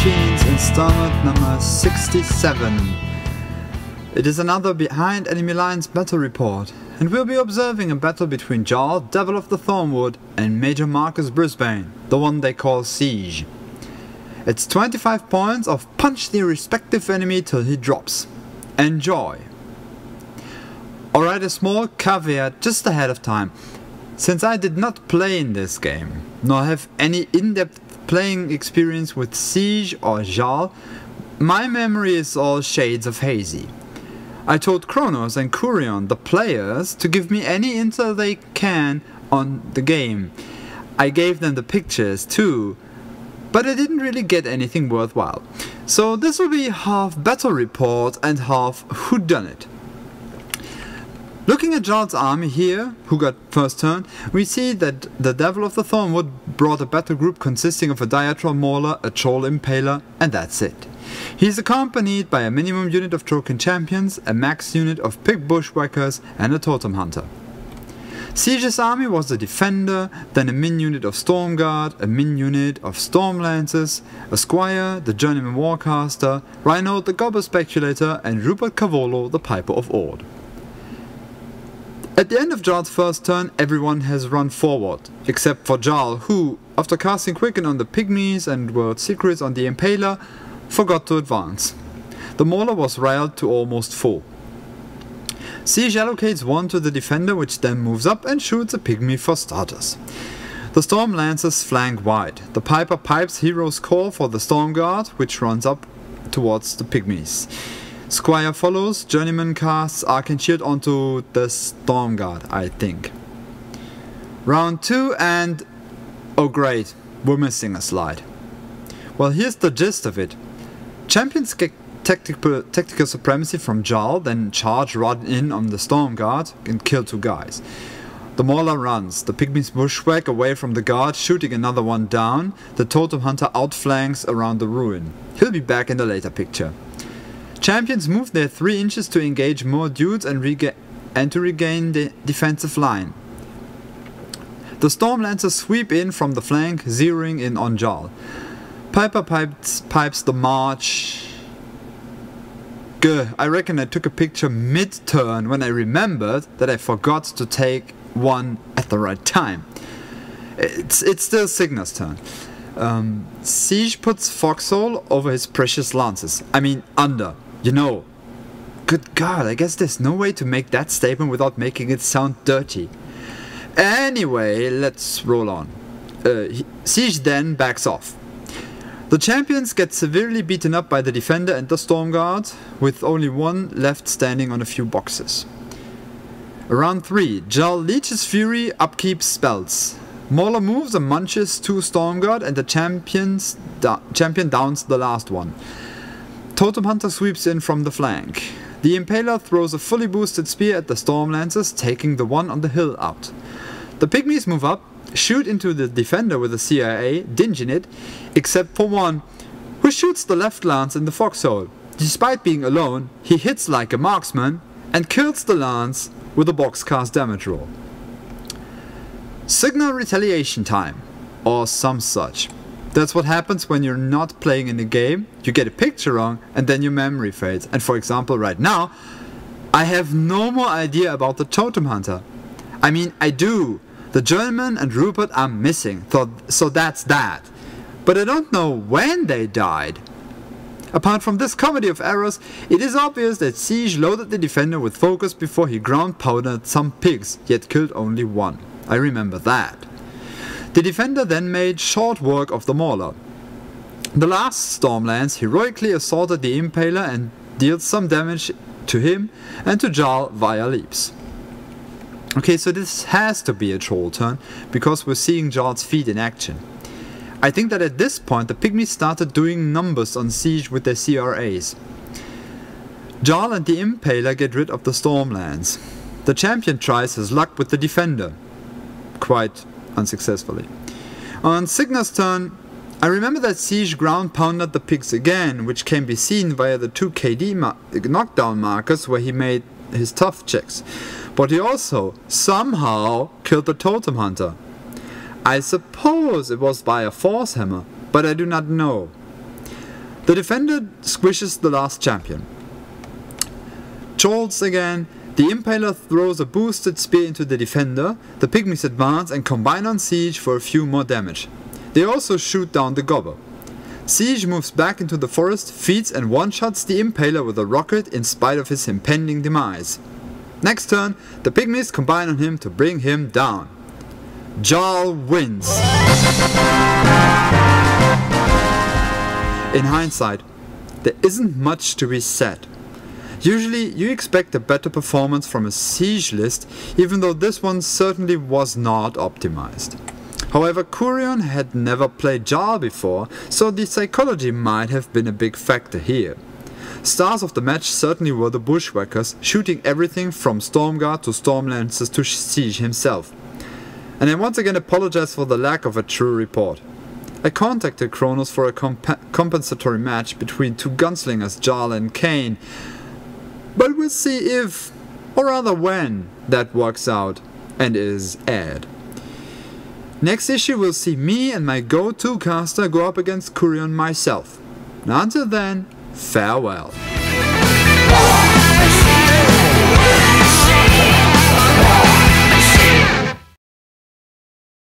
Machines installment number 67. It is another Behind Enemy Lines battle report, and we'll be observing a battle between Jarl, Devil of the Thornwood, and Major Marcus Brisbane, the one they call Siege. It's 25 points of punch the respective enemy till he drops. Enjoy! Alright, a small caveat just ahead of time. Since I did not play in this game, nor have any in-depth playing experience with Siege or Jarl, my memory is all shades of hazy. I told Kronos and Kurion, the players, to give me any intel they can on the game. I gave them the pictures too, but I didn't really get anything worthwhile. So this will be half battle report and half whodunit. Looking at Jarl's army here, who got first turn, we see that the Devil of the Thornwood brought a battle group consisting of a Diatrol Mauler, a Troll Impaler, and that's it. He is accompanied by a minimum unit of Trojan Champions, a max unit of Pig Bushwhackers, and a Totem Hunter. Siege's army was a Defender, then a min unit of Storm Guard, a min unit of Storm Lancers, a Squire, the Journeyman Warcaster, Rhino the Gobber Speculator, and Rupert Cavolo the Piper of Ord. At the end of Jarl's first turn, everyone has run forward, except for Jarl, who, after casting Quicken on the Pygmies and World Secrets on the Impaler, forgot to advance. The Mauler was riled to almost full. Siege allocates one to the Defender, which then moves up and shoots a Pygmy for starters. The Storm Lancers flank wide. The Piper pipes Hero's Call for the Storm Guard, which runs up towards the Pygmies. Squire follows, Journeyman casts Arcane Shield onto the Storm Guard, I think. Round 2 and... oh great, we're missing a slide. Well, here's the gist of it. Champions get tactical supremacy from Jarl, then charge run in on the Storm Guard and kill 2 guys. The Mauler runs, the Pygmies bushwhack away from the guard, shooting another one down. The Totem Hunter outflanks around the ruin. He'll be back in the later picture. Champions move their 3 inches to engage more dudes and to regain the defensive line. The Storm Lancers sweep in from the flank, zeroing in on Jarl. Piper pipes the march. I reckon I took a picture mid-turn when I remembered that I forgot to take one at the right time. It's still Signa's turn. Siege puts Foxhole over his precious lances. I mean, under. You know. Good God, I guess there's no way to make that statement without making it sound dirty. Anyway, let's roll on. Siege then backs off. The champions get severely beaten up by the Defender and the Storm Guard, with only one left standing on a few boxes. Around 3, Jarl leeches Fury, upkeeps spells. Mauler moves and munches 2 Storm Guard, and the champion downs the last one. Totem Hunter sweeps in from the flank. The Impaler throws a fully boosted spear at the Storm Lancers, taking the one on the hill out. The Pygmies move up, shoot into the Defender with a CIA, dinging it, except for one, who shoots the left lance in the foxhole. Despite being alone, he hits like a marksman and kills the lance with a boxcast damage roll. Signal retaliation time, or some such. That's what happens when you're not playing in a game, you get a picture wrong and then your memory fades. And for example, right now, I have no more idea about the Totem Hunter. I mean, I do. The Journeyman and Rupert are missing, so that's that. But I don't know when they died. Apart from this comedy of errors, it is obvious that Siege loaded the Defender with focus before he ground powdered some pigs, yet killed only one. I remember that. The Defender then made short work of the Mauler. The last Stormlance heroically assaulted the Impaler and dealt some damage to him and to Jarl via leaps. Okay, so this has to be a troll turn, because we're seeing Jarl's feet in action. I think that at this point the Pygmies started doing numbers on Siege with their CRAs. Jarl and the Impaler get rid of the Stormlance. The champion tries his luck with the Defender. Quite unsuccessfully. On Signa's turn, I remember that Siege ground pounded the pigs again, which can be seen via the 2 KD knockdown markers where he made his tough checks. But he also, somehow, killed the Totem Hunter. I suppose it was by a Force Hammer, but I do not know. The defender squishes the last champion. Jarls again. The Impaler throws a boosted spear into the defender, the pygmies advance and combine on Siege for a few more damage. They also shoot down the Gobber. Siege moves back into the forest, feeds and one-shots the Impaler with a rocket in spite of his impending demise. Next turn, the pygmies combine on him to bring him down. Jarl wins. In hindsight, there isn't much to be said. Usually you expect a better performance from a Siege list, even though this one certainly was not optimized. However, Kurion had never played Jarl before, so the psychology might have been a big factor here. Stars of the match certainly were the Bushwhackers, shooting everything from Stormguard to Stormlancers to Siege himself. And I once again apologize for the lack of a true report. I contacted Kronos for a compensatory match between two gunslingers, Jarl and Kane, but we'll see if, or rather when, that works out and is aired. Next issue will see me and my go-to caster go up against Kurion myself. Until then, farewell.